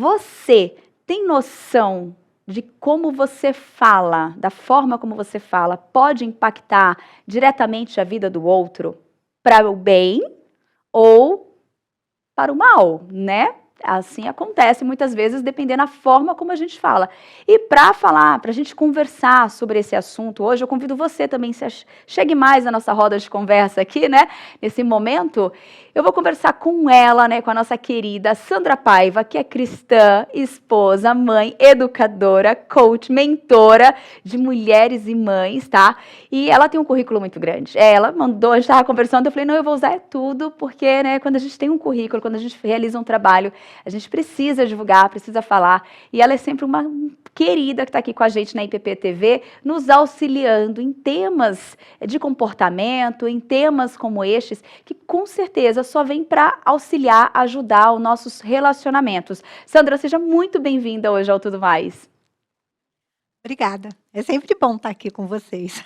Você tem noção de como você fala, da forma como você fala, pode impactar diretamente a vida do outro para o bem ou para o mal, né? Assim acontece muitas vezes, dependendo da forma como a gente fala. E para falar, para a gente conversar sobre esse assunto hoje, eu convido você também, se chegue mais na nossa roda de conversa aqui, né? Nesse momento, eu vou conversar com ela, né? Com a nossa querida Sandra Paiva, que é cristã, esposa, mãe, educadora, coach, mentora de mulheres e mães, tá? E ela tem um currículo muito grande. Ela mandou, a gente estava conversando, eu falei, não, eu vou usar tudo, porque, né, quando a gente tem um currículo, quando a gente realiza um trabalho, a gente precisa divulgar, precisa falar. E ela é sempre uma querida que está aqui com a gente na IPP TV, nos auxiliando em temas de comportamento, em temas como estes, que com certeza só vem para auxiliar, ajudar os nossos relacionamentos. Sandra, seja muito bem-vinda hoje ao Tudo Mais. Obrigada. É sempre bom estar aqui com vocês.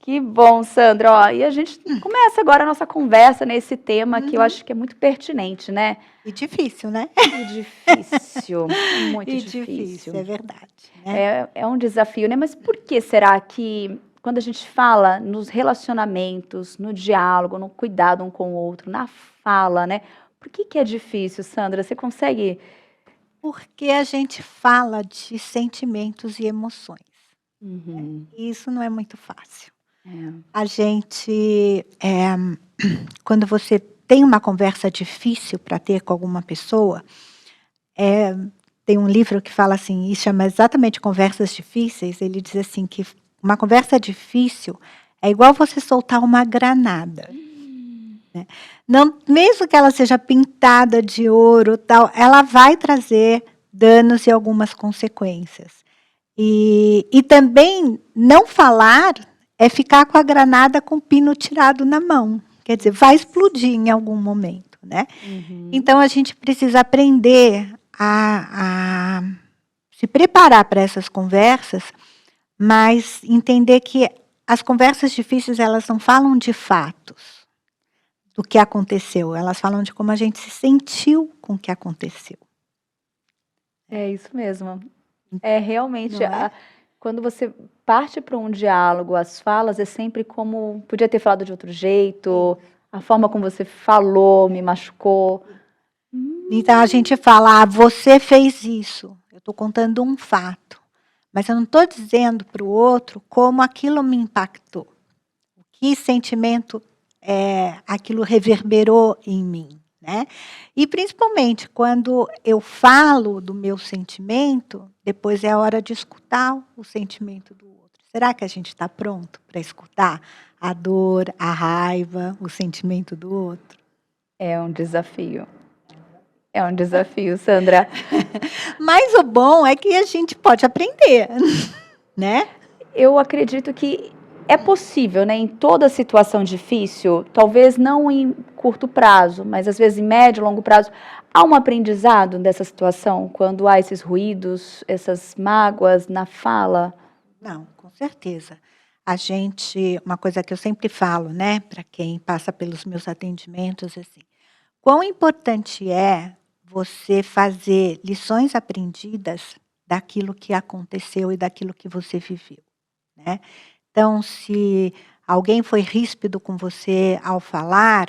Que bom, Sandra. Ó, e a gente começa agora a nossa conversa nesse tema que eu acho que é muito pertinente, né? E difícil, né? E difícil, muito E difícil. é verdade. Né? É um desafio, né? Mas por que será que quando a gente fala nos relacionamentos, no diálogo, no cuidado um com o outro, na fala, né? Por que é difícil, Sandra? Você consegue? Porque a gente fala de sentimentos e emoções. Uhum. E isso não é muito fácil. É. A gente, quando você tem uma conversa difícil para ter com alguma pessoa, tem um livro que fala assim, e chama exatamente Conversas Difíceis, ele diz assim que uma conversa difícil é igual você soltar uma granada. Né? Não, mesmo que ela seja pintada de ouro, tal, ela vai trazer danos e algumas consequências. E também não falar é ficar com a granada com o pino tirado na mão. Quer dizer, vai explodir em algum momento. Né? Uhum. Então a gente precisa aprender a se preparar para essas conversas, mas entender que as conversas difíceis elas não falam de fatos do que aconteceu, elas falam de como a gente se sentiu com o que aconteceu. É isso mesmo. É realmente, Não é? quando você parte para um diálogo, as falas é sempre como, podia ter falado de outro jeito, a forma como você falou me machucou. Então a gente fala, você fez isso, eu estou contando um fato, mas eu não estou dizendo para o outro como aquilo me impactou, que sentimento aquilo reverberou em mim. Né? E principalmente quando eu falo do meu sentimento, depois é a hora de escutar o sentimento do outro. Será que a gente está pronto para escutar a dor, a raiva, o sentimento do outro? É um desafio. É um desafio, Sandra. Mas o bom é que a gente pode aprender, né? Eu acredito que é possível, né, em toda situação difícil, talvez não em curto prazo, mas às vezes em médio e longo prazo, há um aprendizado dessa situação, quando há esses ruídos, essas mágoas na fala? Não, com certeza. Uma coisa que eu sempre falo, né, para quem passa pelos meus atendimentos, assim, quão importante é você fazer lições aprendidas daquilo que aconteceu e daquilo que você viveu, né? Então, se alguém foi ríspido com você ao falar,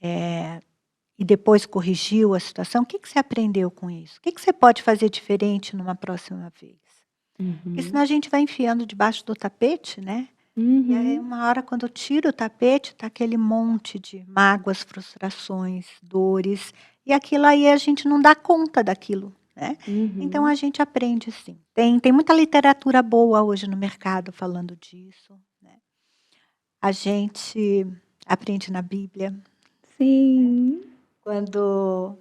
e depois corrigiu a situação, o que você aprendeu com isso? O que você pode fazer diferente numa próxima vez? Porque senão a gente vai enfiando debaixo do tapete, né? E aí, uma hora, quando eu tiro o tapete, tá aquele monte de mágoas, frustrações, dores. E aquilo aí a gente não dá conta daquilo, né? Então a gente aprende sim. Tem muita literatura boa hoje no mercado falando disso. Né? A gente aprende na Bíblia. Sim. Quando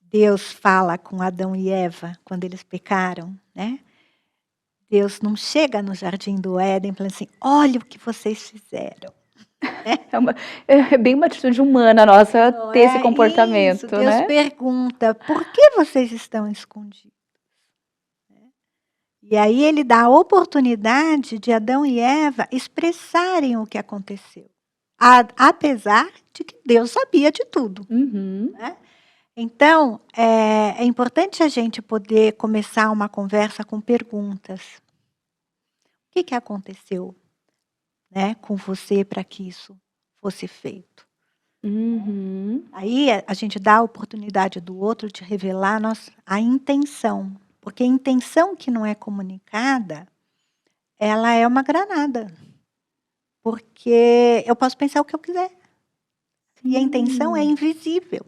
Deus fala com Adão e Eva, quando eles pecaram, né? Deus não chega no jardim do Éden falando assim, olha o que vocês fizeram. É bem uma atitude humana nossa Não ter esse é isso. comportamento, Deus né? pergunta, por que vocês estão escondidos? E aí ele dá a oportunidade de Adão e Eva expressarem o que aconteceu. Apesar de que Deus sabia de tudo. Uhum. Né? Então, é importante a gente poder começar uma conversa com perguntas. O que aconteceu, né, com você para que isso fosse feito? Uhum. Aí a gente dá a oportunidade do outro de revelar a intenção. Porque a intenção que não é comunicada, ela é uma granada. Porque eu posso pensar o que eu quiser. E a intenção é Sim. invisível,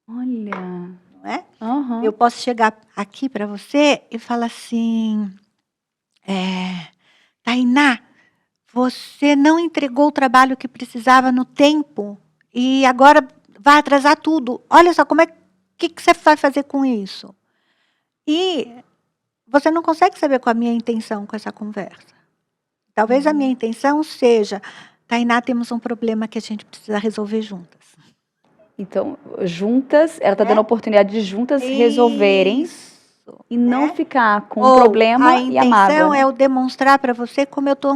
Olha. não é? Aham. Eu posso chegar aqui para você e falar assim, Tainá, você não entregou o trabalho que precisava no tempo e agora vai atrasar tudo. Olha só, que você vai fazer com isso? E você não consegue saber qual a minha intenção com essa conversa. Talvez a minha intenção seja, Tainá, temos um problema que a gente precisa resolver juntas. Então, juntas, ela está dando a Né? oportunidade de juntas resolverem Isso, e não né? ficar com o Ou a problema e a mágoa, intenção é né? eu demonstrar para você como eu estou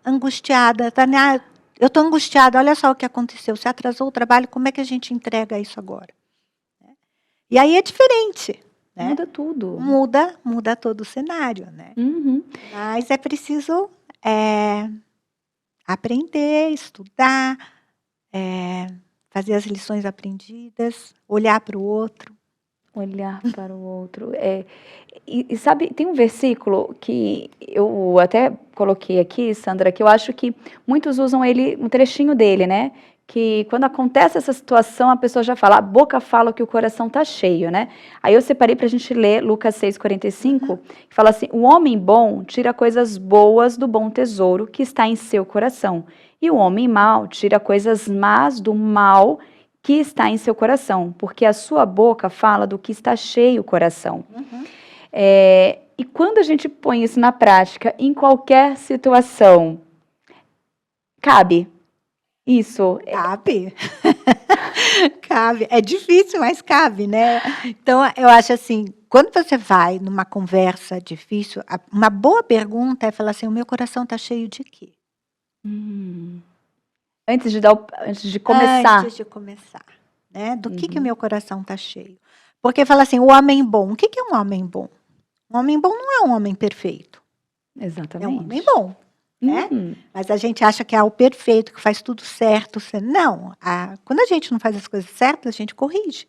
angustiada. Tainá, eu estou angustiada, olha só o que aconteceu. Você atrasou o trabalho, como é que a gente entrega isso agora? E aí é diferente, né? Muda tudo. Muda todo o cenário, né? Uhum. Mas é preciso aprender, estudar, fazer as lições aprendidas, olhar para o outro. Olhar para o outro. E sabe, tem um versículo que eu até coloquei aqui, Sandra, que eu acho que muitos usam ele, um trechinho dele, né? Que quando acontece essa situação, a pessoa já fala, a boca fala que o coração tá cheio, né? Aí eu separei para a gente ler Lucas 6,45, que fala assim: o homem bom tira coisas boas do bom tesouro que está em seu coração, e o homem mau tira coisas más do mal que está em seu coração, porque a sua boca fala do que está cheio o coração. E quando a gente põe isso na prática, em qualquer situação, cabe isso. Cabe. Cabe. É difícil, mas cabe, né? Então, eu acho assim, quando você vai numa conversa difícil, uma boa pergunta é falar assim, o meu coração está cheio de quê? Antes de começar. Antes de começar, né? Do que o meu coração está cheio? Porque fala assim, o homem bom. O que é um homem bom? Um homem bom não é um homem perfeito. É um homem Exatamente. bom, né? Mas a gente acha que é o perfeito, que faz tudo certo. Não, quando a gente não faz as coisas certas, a gente corrige.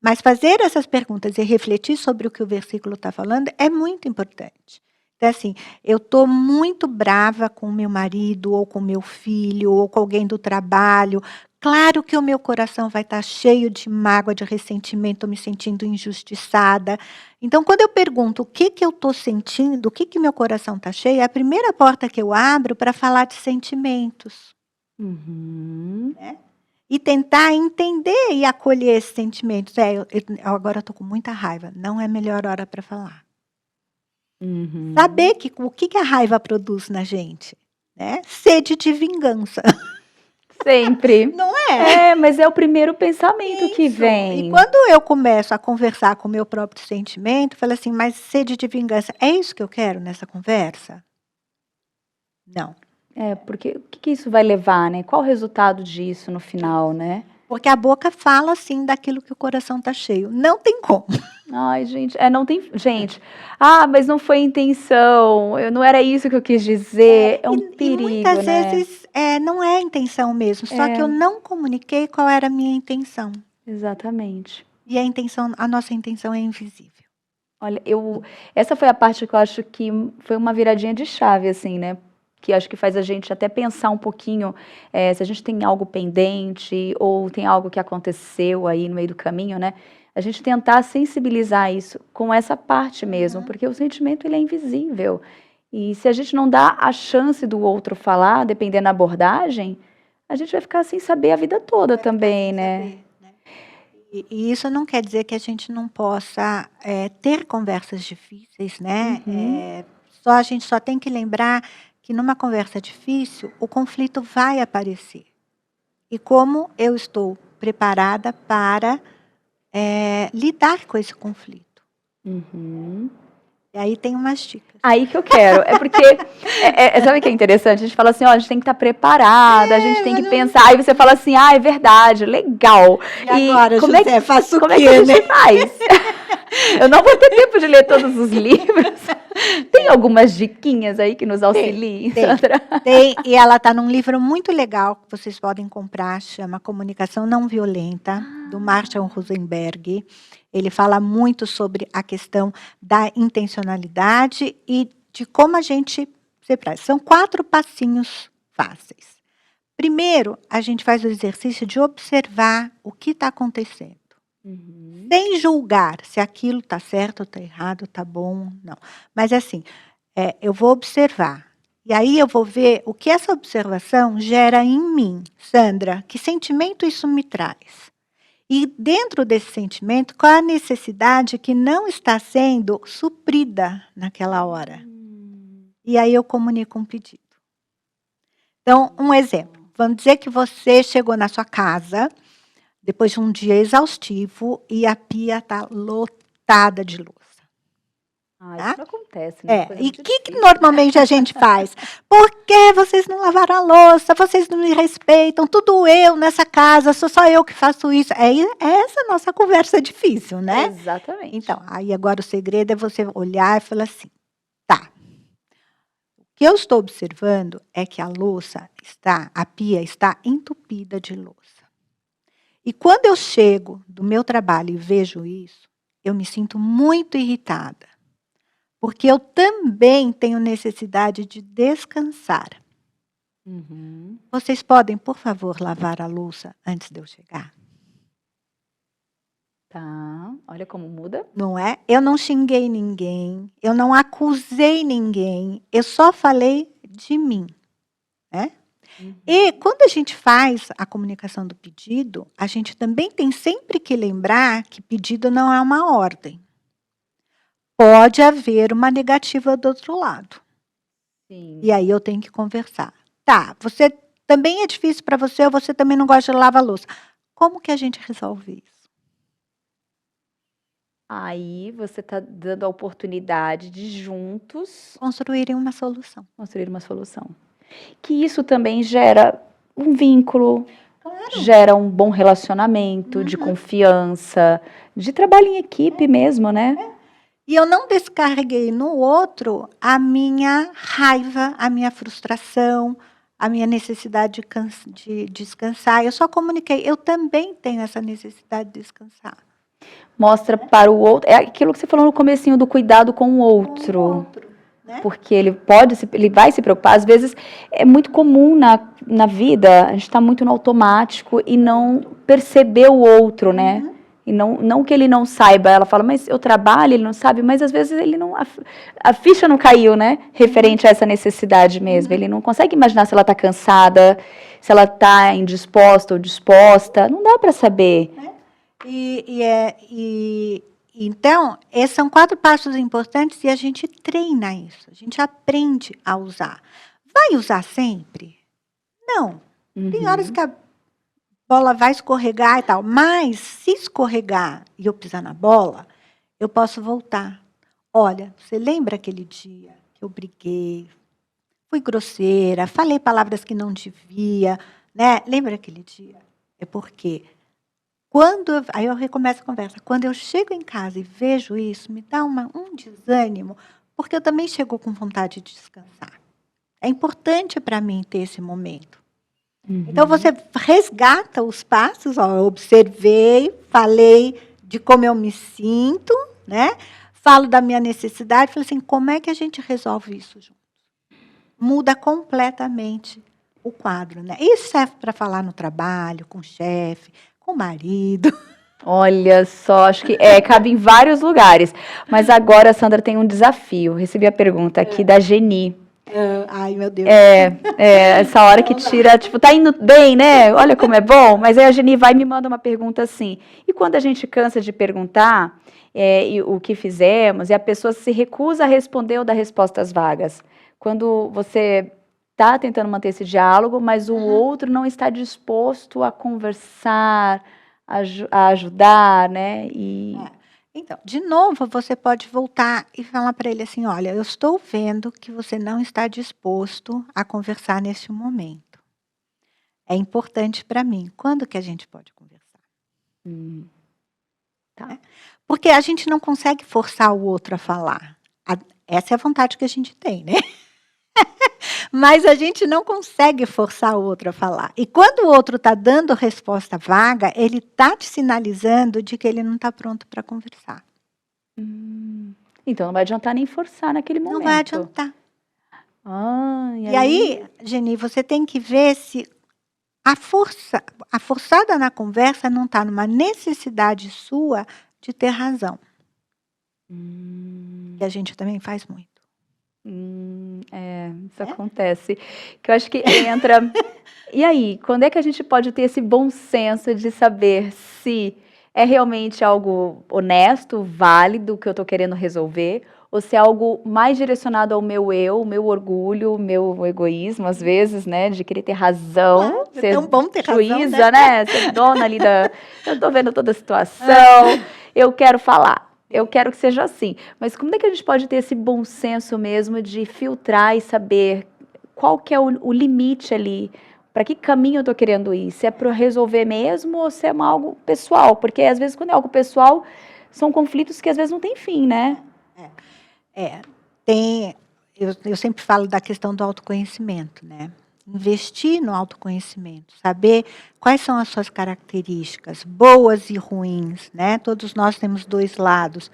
Mas fazer essas perguntas e refletir sobre o que o versículo está falando é muito importante. Então, assim, eu estou muito brava com o meu marido, ou com o meu filho, ou com alguém do trabalho. Claro que o meu coração vai estar cheio de mágoa, de ressentimento, me sentindo injustiçada. Então, quando eu pergunto o que eu estou sentindo, o que meu coração está cheio, é a primeira porta que eu abro para falar de sentimentos. Né? E tentar entender e acolher esses sentimentos. Agora eu estou com muita raiva. Não é a melhor hora para falar. Saber o que a raiva produz na gente. Né? Sede de vingança. Sempre. Não é? Mas é o primeiro pensamento que vem. E quando eu começo a conversar com o meu próprio sentimento, eu falo assim, mas sede de vingança, é isso que eu quero nessa conversa? Não. Porque o que isso vai levar, né? Qual o resultado disso no final, né? Porque a boca fala, assim, daquilo que o coração está cheio. Não tem como. Ai, gente, não tem. Gente, mas não foi intenção, não era isso que eu quis dizer. É um perigo, e muitas né? vezes não é a intenção mesmo, só que eu não comuniquei qual era a minha intenção. Exatamente. E a nossa intenção é invisível. Olha, essa foi a parte que eu acho que foi uma viradinha de chave, assim, né? Que acho que faz a gente até pensar um pouquinho se a gente tem algo pendente ou tem algo que aconteceu aí no meio do caminho, né? A gente tentar sensibilizar isso com essa parte mesmo, porque o sentimento ele é invisível. E se a gente não dá a chance do outro falar, dependendo da abordagem, a gente vai ficar sem saber a vida toda também, né? E isso não quer dizer que a gente não possa ter conversas difíceis, né? A gente só tem que lembrar que numa conversa difícil, o conflito vai aparecer. E como eu estou preparada para lidar com esse conflito. E aí tem umas dicas. Aí que eu quero. É porque, sabe o que é interessante? A gente fala assim, ó, a gente tem que estar preparada, a gente tem que pensar. Aí você fala assim, é verdade, legal. E agora, como José, faço o como quê, é que a né? gente faz? Eu não vou ter tempo de ler todos os livros. Tem algumas diquinhas aí que nos auxiliem, Sandra? Tem, e ela está num livro muito legal que vocês podem comprar, chama Comunicação Não Violenta, do Marshall Rosenberg. Ele fala muito sobre a questão da intencionalidade e de como a gente se preza. São 4 passinhos fáceis. Primeiro, a gente faz o exercício de observar o que está acontecendo. Sem julgar se aquilo está certo, está errado, está bom, não. Mas assim, eu vou observar. E aí eu vou ver o que essa observação gera em mim. Sandra, que sentimento isso me traz? E dentro desse sentimento, qual a necessidade que não está sendo suprida naquela hora? E aí eu comunico um pedido. Então, um exemplo. Vamos dizer que você chegou na sua casa depois de um dia exaustivo e a pia está lotada de louça. Isso não acontece, né? E o que normalmente a gente faz? Por que vocês não lavaram a louça? Vocês não me respeitam? Tudo eu nessa casa, sou só eu que faço isso. É essa a nossa conversa difícil, né? Exatamente. Então, aí agora o segredo é você olhar e falar assim, tá. O que eu estou observando é que a pia está entupida de louça. E quando eu chego do meu trabalho e vejo isso, eu me sinto muito irritada. Porque eu também tenho necessidade de descansar. Vocês podem, por favor, lavar a louça antes de eu chegar? Tá, olha como muda. Não é? Eu não xinguei ninguém, eu não acusei ninguém, eu só falei de mim. Né? E quando a gente faz a comunicação do pedido, a gente também tem sempre que lembrar que pedido não é uma ordem. Pode haver uma negativa do outro lado. Sim. E aí eu tenho que conversar. Tá, você também é difícil para você ou você também não gosta de lavar a louça. Como que a gente resolve isso? Aí você está dando a oportunidade de juntos construir uma solução. Que isso também gera um vínculo, gera um bom relacionamento, de confiança, de trabalho em equipe mesmo, né? E eu não descarreguei no outro a minha raiva, a minha frustração, a minha necessidade de descansar. Eu só comuniquei, eu também tenho essa necessidade de descansar. Mostra para o outro, é aquilo que você falou no comecinho do cuidado com o outro. Né? Porque ele vai se preocupar. Às vezes é muito comum na vida, a gente está muito no automático e não perceber o outro, né? E não que ele não saiba, ela fala, mas eu trabalho, ele não sabe, mas às vezes ele não, a ficha não caiu, né? Referente a essa necessidade mesmo. Ele não consegue imaginar se ela está cansada, se ela está indisposta ou disposta, não dá para saber. Então, esses são 4 passos importantes e a gente treina isso, a gente aprende a usar. Vai usar sempre? Não. Tem horas que a bola vai escorregar e tal, mas se escorregar e eu pisar na bola, eu posso voltar. Olha, você lembra aquele dia que eu briguei, fui grosseira, falei palavras que não devia, né? Lembra aquele dia? É porque aí eu recomeço a conversa. Quando eu chego em casa e vejo isso, me dá um desânimo, porque eu também chego com vontade de descansar. É importante para mim ter esse momento. Então, você resgata os passos, ó, eu observei, falei de como eu me sinto, né? Falo da minha necessidade, falei assim, como é que a gente resolve isso juntos? Muda completamente o quadro, né? Isso serve para falar no trabalho, com o chefe, com o marido. Olha só, acho que cabe em vários lugares. Mas agora, Sandra, tem um desafio. Recebi a pergunta aqui da Geni. Ai, meu Deus. Essa hora que tira, tipo, tá indo bem, né? Olha como é bom. Mas aí a Geni vai e me manda uma pergunta assim. E quando a gente cansa de perguntar o que fizemos, e a pessoa se recusa a responder ou dar respostas vagas? Quando você está tentando manter esse diálogo, mas o outro não está disposto a conversar, a ajudar, né? Então, de novo, você pode voltar e falar para ele assim: olha, eu estou vendo que você não está disposto a conversar neste momento. É importante para mim. Quando que a gente pode conversar? Tá. Porque a gente não consegue forçar o outro a falar. Essa é a vontade que a gente tem, né? Mas a gente não consegue forçar o outro a falar. E quando o outro está dando resposta vaga, ele está te sinalizando de que ele não está pronto para conversar. Então não vai adiantar nem forçar naquele Não vai momento. adiantar. E E aí, Geni, você tem que ver se a forçada na conversa não está numa necessidade sua de ter razão. Que a gente também faz muito. Isso acontece. Que eu acho que entra. E aí, quando é que a gente pode ter esse bom senso de saber se é realmente algo honesto, válido, que eu estou querendo resolver, ou se é algo mais direcionado ao meu eu, o meu orgulho, o meu egoísmo, às vezes, né, de querer ter razão, É tão bom ter razão, juíza, né? Ser dona ali da. Eu estou vendo toda a situação, eu quero falar. Eu quero que seja assim. Mas como é que a gente pode ter esse bom senso mesmo de filtrar e saber qual que é o limite ali? Para que caminho eu estou querendo ir? Se é para resolver mesmo ou se é algo pessoal? Porque às vezes quando é algo pessoal, são conflitos que às vezes não tem fim, né? Eu sempre falo da questão do autoconhecimento, né? Investir no autoconhecimento, saber quais são as suas características, boas e ruins, né? Todos nós temos dois lados.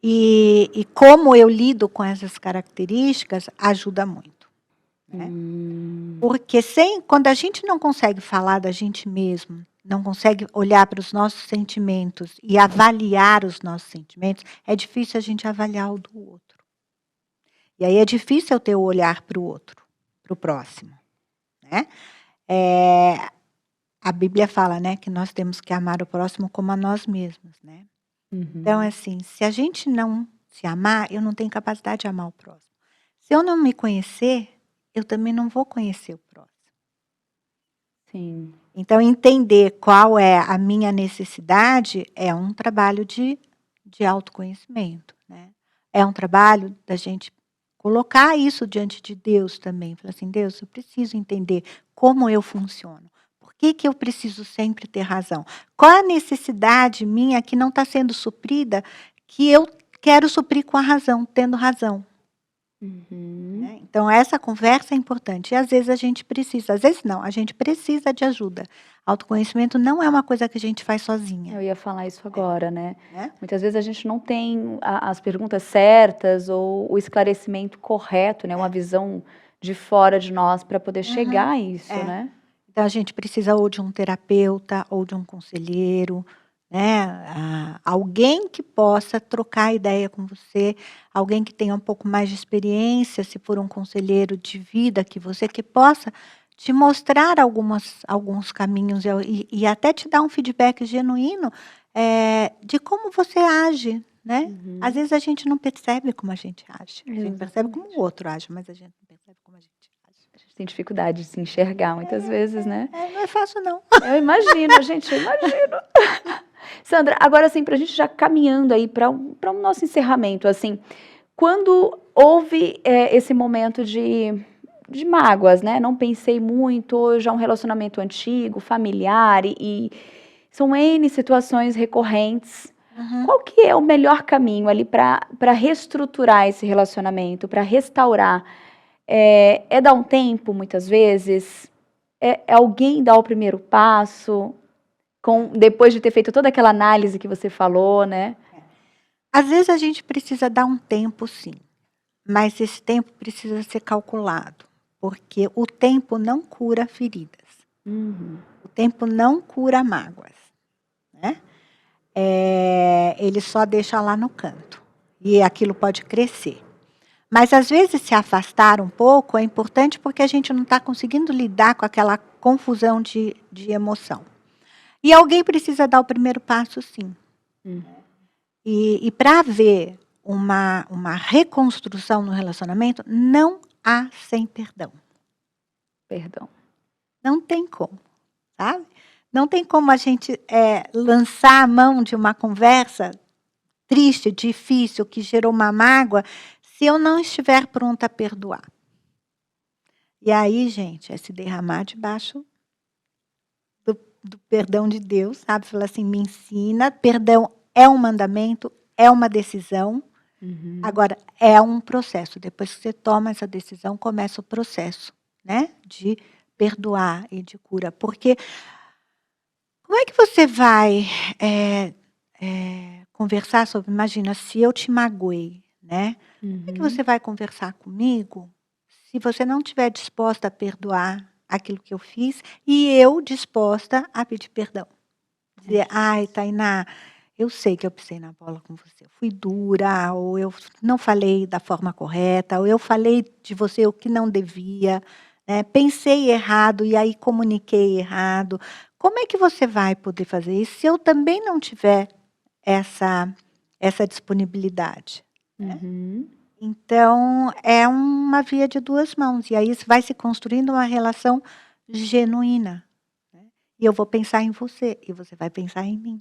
E como eu lido com essas características ajuda muito. Né? Porque quando a gente não consegue falar da gente mesmo, não consegue olhar para os nossos sentimentos e avaliar os nossos sentimentos, é difícil a gente avaliar o do outro. E aí é difícil eu ter o olhar para o outro, para o próximo. Né? A Bíblia fala, né, que nós temos que amar o próximo como a nós mesmos. Né? Então, assim, se a gente não se amar, eu não tenho capacidade de amar o próximo. Se eu não me conhecer, eu também não vou conhecer o próximo. Sim. Então, entender qual é a minha necessidade é um trabalho de autoconhecimento. Né? É um trabalho da gente colocar isso diante de Deus também. Falar assim, Deus, eu preciso entender como eu funciono. Por que eu preciso sempre ter razão? Qual a necessidade minha que não está sendo suprida, que eu quero suprir com a razão, tendo razão? Né? Então, essa conversa é importante. E às vezes a gente precisa, às vezes não, a gente precisa de ajuda. Autoconhecimento não é uma coisa que a gente faz sozinha. Eu ia falar isso agora, né? Né? Muitas vezes a gente não tem as perguntas certas ou o esclarecimento correto, né? Uma visão de fora de nós para poder chegar a isso, né? Então, a gente precisa ou de um terapeuta ou de um conselheiro, né? Alguém que possa trocar ideia com você, alguém que tenha um pouco mais de experiência, se for um conselheiro de vida que possa te mostrar alguns caminhos e até te dar um feedback genuíno de como você age. Né? Às vezes a gente não percebe como a gente age. A gente percebe como o outro age, mas a gente não percebe como a gente age. A gente tem dificuldade de se enxergar muitas vezes, né? Não é fácil, não. Eu imagino, gente, eu imagino. Sandra, agora assim, para a gente já caminhando aí para o nosso encerramento, assim, quando houve esse momento de mágoas, né? Não pensei muito, já um relacionamento antigo, familiar e são N situações recorrentes. Qual que é o melhor caminho ali para reestruturar esse relacionamento, para restaurar? É dar um tempo, muitas vezes? É alguém dar o primeiro passo, depois de ter feito toda aquela análise que você falou, né? Às vezes a gente precisa dar um tempo, sim. Mas esse tempo precisa ser calculado. Porque o tempo não cura feridas. O tempo não cura mágoas. Né? Ele só deixa lá no canto. E aquilo pode crescer. Mas às vezes se afastar um pouco é importante porque a gente não está conseguindo lidar com aquela confusão de emoção. E alguém precisa dar o primeiro passo, sim. E para haver uma reconstrução no relacionamento, não há sem perdão. Perdão. Não tem como, sabe? Não tem como a gente lançar a mão de uma conversa triste, difícil, que gerou uma mágoa, se eu não estiver pronta a perdoar. E aí, gente, é se derramar debaixo do perdão de Deus, sabe? Falar assim, me ensina, perdão é um mandamento, é uma decisão, agora é um processo. Depois que você toma essa decisão, começa o processo, né? De perdoar e de cura. Porque como é que você vai conversar sobre, imagina, se eu te magoei, né? Como é que você vai conversar comigo se você não estiver disposta a perdoar aquilo que eu fiz e eu disposta a pedir perdão? Dizer, ai, Tainá, eu sei que eu pisei na bola com você, eu fui dura, ou eu não falei da forma correta, ou eu falei de você o que não devia, né? Pensei errado e aí comuniquei errado. Como é que você vai poder fazer isso se eu também não tiver essa disponibilidade? Então, é uma via de duas mãos. E aí vai se construindo uma relação genuína. Né? E eu vou pensar em você, e você vai pensar em mim.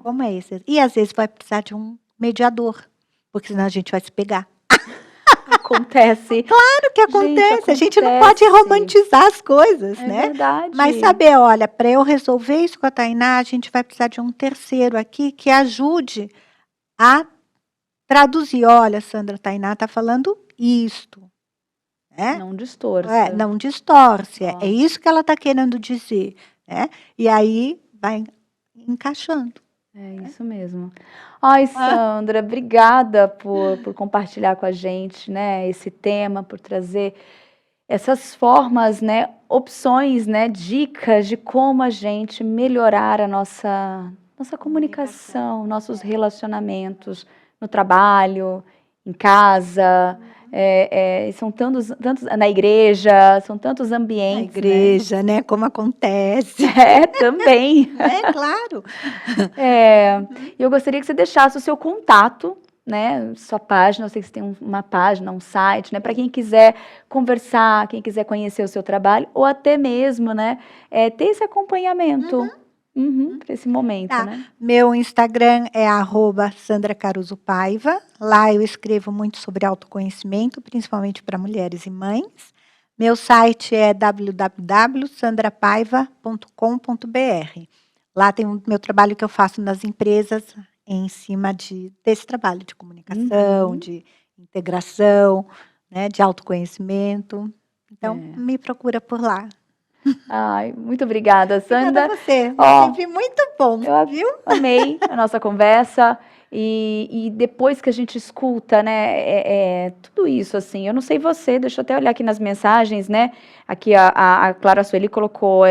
Como é isso? E às vezes vai precisar de um mediador, porque senão a gente vai se pegar. Acontece. Claro que acontece. A gente não pode romantizar as coisas, né? É verdade. Mas saber, olha, para eu resolver isso com a Tainá, a gente vai precisar de um terceiro aqui que ajude a traduzir. Olha, Sandra, Tainá está falando isto. Né? Não distorce. Não distorce. É isso que ela está querendo dizer. Né? E aí vai encaixando. É isso mesmo. Ai, Sandra, obrigada por compartilhar com a gente, né, esse tema, por trazer essas formas, né, opções, né, dicas de como a gente melhorar a nossa comunicação, nossos relacionamentos no trabalho, em casa, são tantos na igreja, são tantos ambientes. Na igreja, né? Como acontece. Também. Claro. E eu gostaria que você deixasse o seu contato, né? Sua página, eu sei que você tem uma página, um site, né? Para quem quiser conversar, quem quiser conhecer o seu trabalho, ou até mesmo, né? Ter esse acompanhamento. Para esse momento, né? Meu Instagram é @SandraCaruzzoPaiva. Lá eu escrevo muito sobre autoconhecimento, principalmente para mulheres e mães. Meu site é www.sandrapaiva.com.br. Lá tem o meu trabalho que eu faço nas empresas em cima desse trabalho de comunicação, de integração, né, de autoconhecimento. Então, me procura por lá. Ai, muito obrigada, Sandra. Obrigada a você. É sempre muito bom, viu? Amei a nossa conversa. E depois que a gente escuta, né, tudo isso, assim, eu não sei você, deixa eu até olhar aqui nas mensagens, né, aqui a Clara Sueli colocou,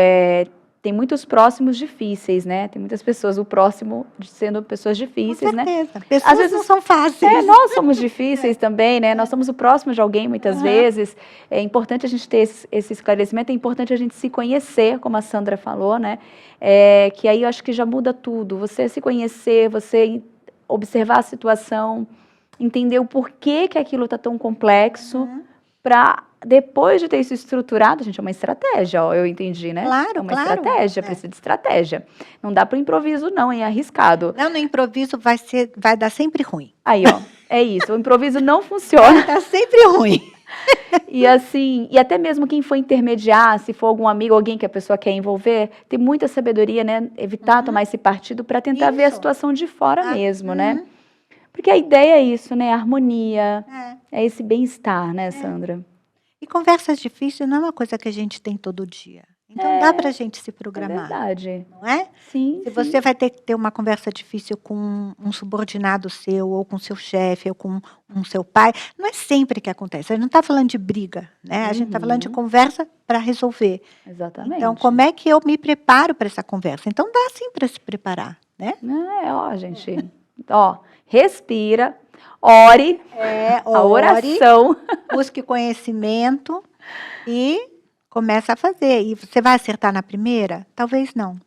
tem muitos próximos difíceis, né, tem muitas pessoas, o próximo sendo pessoas difíceis, Com certeza. né. Pessoas às vezes não são fáceis. Nós somos difíceis também, né, nós somos o próximo de alguém muitas vezes, é importante a gente ter esse esclarecimento, é importante a gente se conhecer, como a Sandra falou, né, que aí eu acho que já muda tudo, você se conhecer, você observar a situação, entender o porquê que aquilo está tão complexo, para depois de ter isso estruturado, gente, é uma estratégia, ó, eu entendi, né? Claro, é uma estratégia, precisa de estratégia. Não dá para o improviso, não, é arriscado. Não, no improviso vai dar sempre ruim. Aí, ó, é isso, o improviso não funciona. Vai dar sempre ruim. E assim, e até mesmo quem for intermediar, se for algum amigo, alguém que a pessoa quer envolver, tem muita sabedoria, né? Evitar tomar esse partido para tentar ver a situação de fora mesmo, né? Porque a ideia é isso, né? A harmonia, é esse bem-estar, né, Sandra? E conversas difíceis não é uma coisa que a gente tem todo dia. Então dá pra gente se programar. É verdade. Não é? Sim. Se você vai ter que ter uma conversa difícil com um subordinado seu, ou com seu chefe, ou com seu pai, não é sempre que acontece. A gente não está falando de briga, né? A gente está falando de conversa para resolver. Exatamente. Então, como é que eu me preparo para essa conversa? Então, dá sim para se preparar, né? Ó, gente, ó, respira, ore, a oração. Busque conhecimento e começa a fazer. E você vai acertar na primeira? Talvez não.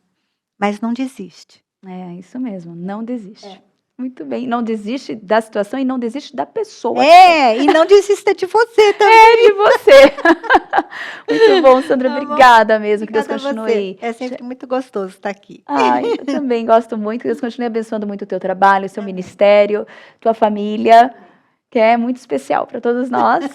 Mas não desiste. É, isso mesmo, não desiste. Muito bem, não desiste da situação e não desiste da pessoa. E não desista de você também. De você. Muito bom, Sandra. Tá bom? Obrigada mesmo. Que Deus Obrigada a continue. você. É sempre muito gostoso estar aqui. Ai, eu também gosto muito. Que Deus continue abençoando muito o teu trabalho, o seu ministério, tua família, que é muito especial para todos nós.